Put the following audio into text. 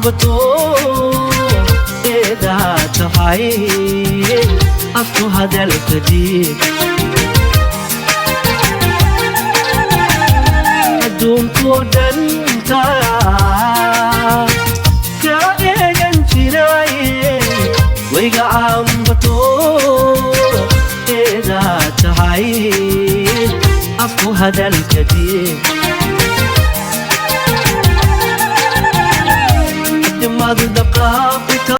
bato eda tahay afku hadalka diib adduunkoo dhan taa ka eegan jiraaye wayga ambato eda tahay afku hadalka diib